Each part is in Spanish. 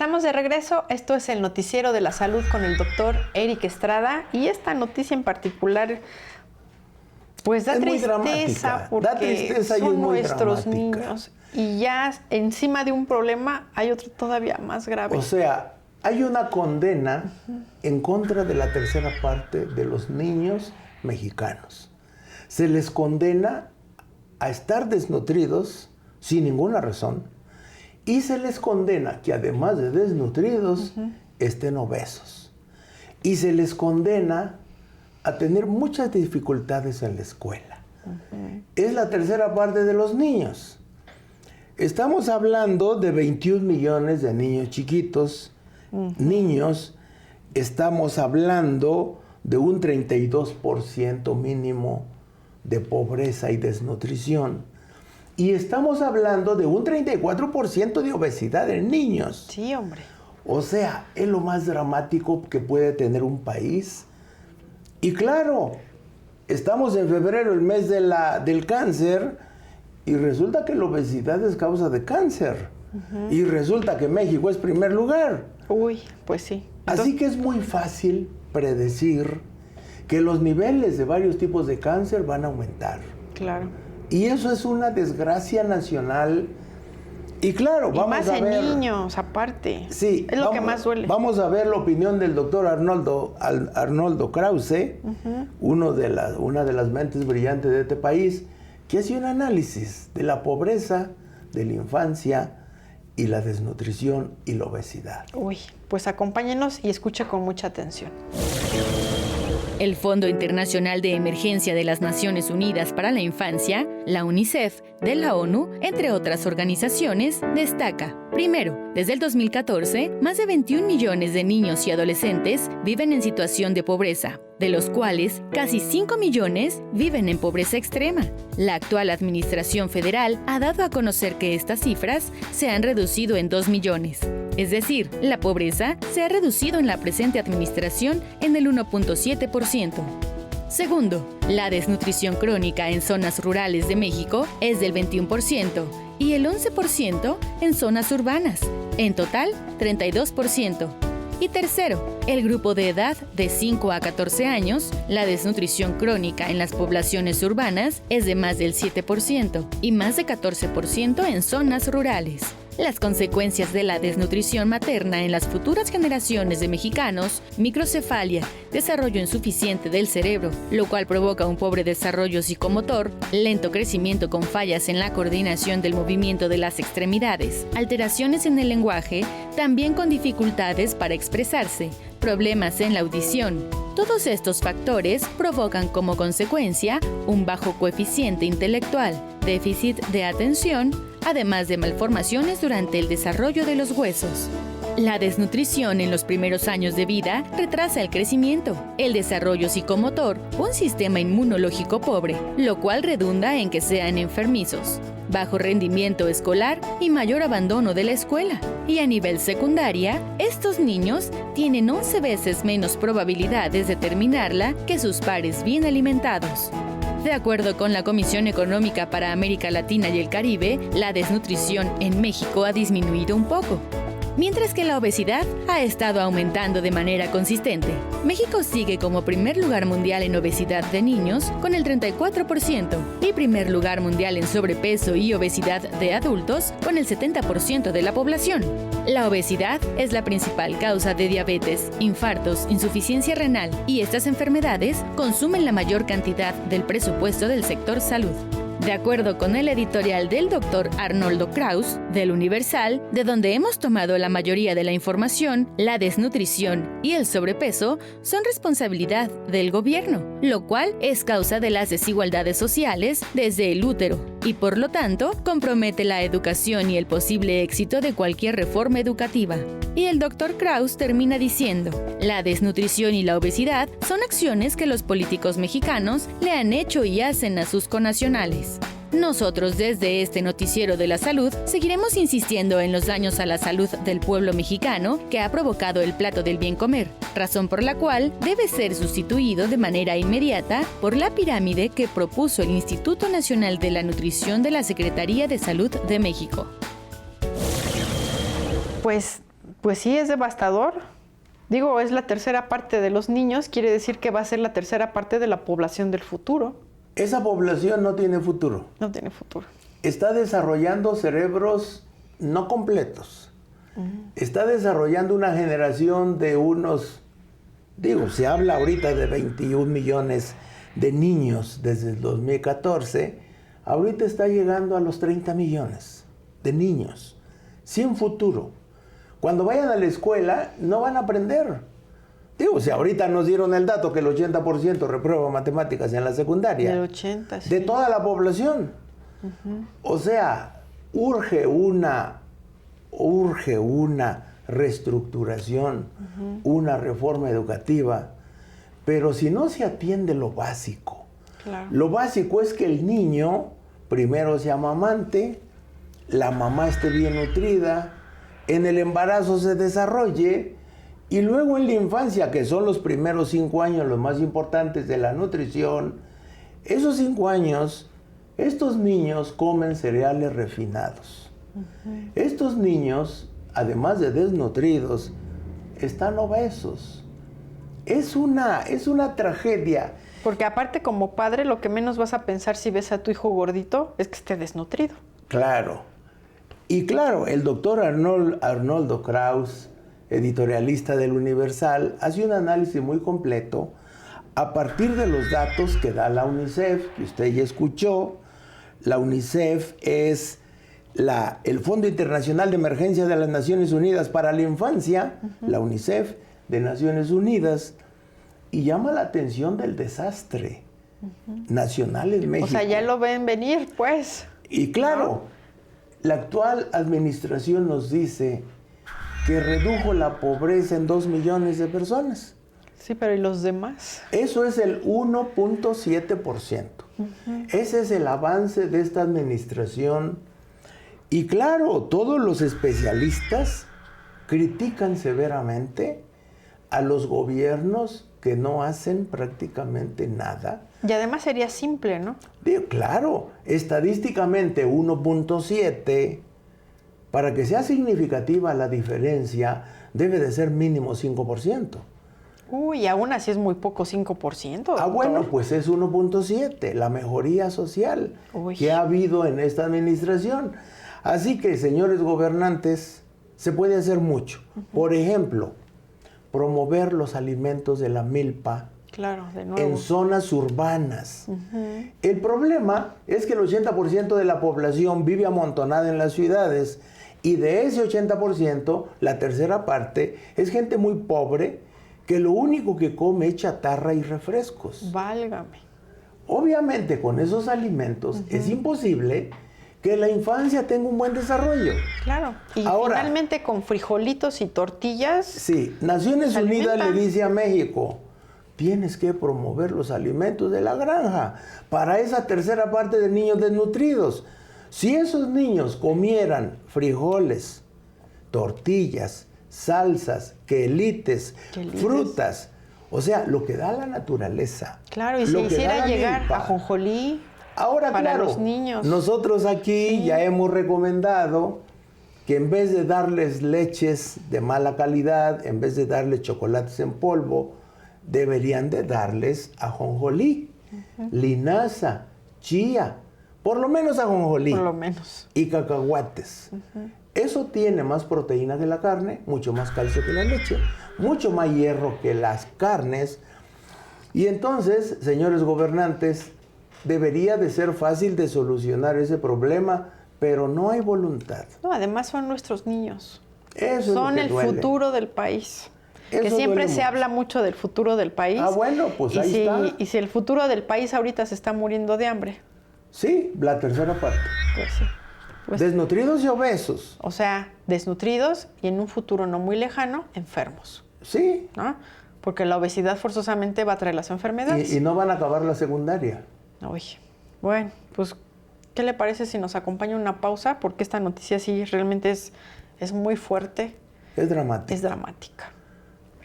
Estamos de regreso, esto es el Noticiero de la Salud con el doctor Eric Estrada y esta noticia en particular pues da tristeza porque son nuestros niños y ya encima de un problema hay otro todavía más grave. O sea, hay una condena en contra de la tercera parte de los niños mexicanos. Se les condena a estar desnutridos sin ninguna razón y se les condena que además de desnutridos estén obesos. Y se les condena a tener muchas dificultades en la escuela. Es la tercera parte de los niños. Estamos hablando de 21 millones de niños chiquitos, niños. Estamos hablando de un 32% mínimo de pobreza y desnutrición. Y estamos hablando de un 34% de obesidad en niños. Sí, hombre. O sea, es lo más dramático que puede tener un país. Y claro, estamos en febrero, el mes del cáncer, y resulta que la obesidad es causa de cáncer. Y resulta que México es primer lugar. Uy, pues sí. Así que es muy fácil predecir que los niveles de varios tipos de cáncer van a aumentar. Claro. Y eso es una desgracia nacional. Y claro, vamos a ver... más en niños, aparte. Sí. Es lo que más duele. Vamos a ver la opinión del doctor Arnoldo Krause, una de las mentes brillantes de este país, que hace un análisis de la pobreza, de la infancia y la desnutrición y la obesidad. Uy, pues acompáñenos y escuche con mucha atención. El Fondo Internacional de Emergencia de las Naciones Unidas para la Infancia, la UNICEF, de la ONU, entre otras organizaciones, destaca: primero, desde el 2014, más de 21 millones de niños y adolescentes viven en situación de pobreza, de los cuales casi 5 millones viven en pobreza extrema. La actual administración federal ha dado a conocer que estas cifras se han reducido en 2 millones. Es decir, la pobreza se ha reducido en la presente administración en el 1.7%. Segundo, la desnutrición crónica en zonas rurales de México es del 21% y el 11% en zonas urbanas. En total, 32%. Y tercero, el grupo de edad de 5 a 14 años, la desnutrición crónica en las poblaciones urbanas es de más del 7% y más de 14% en zonas rurales. Las consecuencias de la desnutrición materna en las futuras generaciones de mexicanos: microcefalia, desarrollo insuficiente del cerebro, lo cual provoca un pobre desarrollo psicomotor, lento crecimiento con fallas en la coordinación del movimiento de las extremidades, alteraciones en el lenguaje, también con dificultades para expresarse, problemas en la audición. Todos estos factores provocan como consecuencia un bajo coeficiente intelectual, déficit de atención, además de malformaciones durante el desarrollo de los huesos. La desnutrición en los primeros años de vida retrasa el crecimiento, el desarrollo psicomotor, un sistema inmunológico pobre, lo cual redunda en que sean enfermizos, bajo rendimiento escolar y mayor abandono de la escuela. Y a nivel secundaria, estos niños tienen 11 veces menos probabilidades de terminarla que sus pares bien alimentados. De acuerdo con la Comisión Económica para América Latina y el Caribe, la desnutrición en México ha disminuido un poco, mientras que la obesidad ha estado aumentando de manera consistente. México sigue como primer lugar mundial en obesidad de niños con el 34% y primer lugar mundial en sobrepeso y obesidad de adultos con el 70% de la población. La obesidad es la principal causa de diabetes, infartos, insuficiencia renal y estas enfermedades consumen la mayor cantidad del presupuesto del sector salud. De acuerdo con el editorial del Dr. Arnoldo Krause, del Universal, de donde hemos tomado la mayoría de la información, la desnutrición y el sobrepeso son responsabilidad del gobierno, lo cual es causa de las desigualdades sociales desde el útero y, por lo tanto, compromete la educación y el posible éxito de cualquier reforma educativa. Y el Dr. Krause termina diciendo: la desnutrición y la obesidad son acciones que los políticos mexicanos le han hecho y hacen a sus connacionales. Nosotros desde este noticiero de la salud seguiremos insistiendo en los daños a la salud del pueblo mexicano que ha provocado el plato del bien comer, razón por la cual debe ser sustituido de manera inmediata por la pirámide que propuso el Instituto Nacional de la Nutrición de la Secretaría de Salud de México. Pues Pues sí, es devastador. Digo, es la tercera parte de los niños, quiere decir que va a ser la tercera parte de la población del futuro. Esa población no tiene futuro. No tiene futuro. Está desarrollando cerebros no completos. Está desarrollando una generación de unos, se habla ahorita de 21 millones de niños desde el 2014. Ahorita está llegando a los 30 millones de niños sin futuro. Cuando vayan a la escuela, no van a aprender. Si ahorita nos dieron el dato que el 80% reprueba matemáticas en la secundaria. Del 80, sí. De toda la población. O sea, urge una reestructuración, una reforma educativa. Pero si no se atiende lo básico. Claro. Lo básico es que el niño primero se amamante, la mamá esté bien nutrida, en el embarazo se desarrolle y luego en la infancia, que son los primeros 5 años los más importantes de la nutrición, esos 5 años, estos niños comen cereales refinados. Estos niños, además de desnutridos, están obesos. Es una tragedia. Porque aparte, como padre, lo que menos vas a pensar si ves a tu hijo gordito es que esté desnutrido. Claro. Y claro, el doctor Arnoldo Kraus, editorialista del Universal, hace un análisis muy completo a partir de los datos que da la UNICEF, que usted ya escuchó. La UNICEF es el Fondo Internacional de Emergencia de las Naciones Unidas para la Infancia, la UNICEF de Naciones Unidas, y llama la atención del desastre nacional en México. O sea, ya lo ven venir, pues. Y claro, la actual administración nos dice que redujo la pobreza en 2 millones de personas. Sí, pero ¿y los demás? Eso es el 1.7%. Ese es el avance de esta administración. Y claro, todos los especialistas critican severamente a los gobiernos que no hacen prácticamente nada. Y además sería simple, ¿no? Claro, estadísticamente 1.7, para que sea significativa la diferencia, debe de ser mínimo 5%. Uy, aún así es muy poco, 5%. Doctor. Bueno, pues es 1.7, la mejoría social que ha habido en esta administración. Así que, señores gobernantes, se puede hacer mucho. Por ejemplo, promover los alimentos de la milpa. Claro, de nuevo. En zonas urbanas. El problema es que el 80% de la población vive amontonada en las ciudades y de ese 80%, la tercera parte es gente muy pobre que lo único que come es chatarra y refrescos. Válgame. Obviamente con esos alimentos es imposible que la infancia tenga un buen desarrollo. Claro. Y ahora, finalmente con frijolitos y tortillas. Sí, Naciones Unidas le dice a México: tienes que promover los alimentos de la granja para esa tercera parte de niños desnutridos. Si esos niños comieran frijoles, tortillas, salsas, quelites, frutas, o sea, lo que da la naturaleza. Claro, y si hiciera llegar a ajonjolí ahora, para los niños. Nosotros aquí ya hemos recomendado que en vez de darles leches de mala calidad, en vez de darles chocolates en polvo, deberían de darles ajonjolí, linaza, chía, por lo menos ajonjolí. Por lo menos. Y cacahuates. Eso tiene más proteína que la carne, mucho más calcio que la leche, mucho más hierro que las carnes. Y entonces, señores gobernantes, debería de ser fácil de solucionar ese problema, pero no hay voluntad. No, además son nuestros niños. Eso son es lo que el duele. futuro del país. Eso que siempre se mucho. habla mucho del futuro del país. Ah, bueno, pues ahí está. Y si el futuro del país ahorita se está muriendo de hambre. Sí, la tercera parte. Pues sí. Pues, desnutridos y obesos. O sea, desnutridos y en un futuro no muy lejano, enfermos. Sí. ¿No? Porque la obesidad forzosamente va a traer las enfermedades. Y no van a acabar la secundaria. Uy. Bueno, pues, ¿qué le parece si nos acompaña una pausa? Porque esta noticia sí realmente es muy fuerte. Es dramática. Es dramática.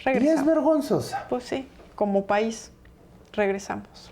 Regresamos. Y es vergonzosa. Pues sí, como país, regresamos.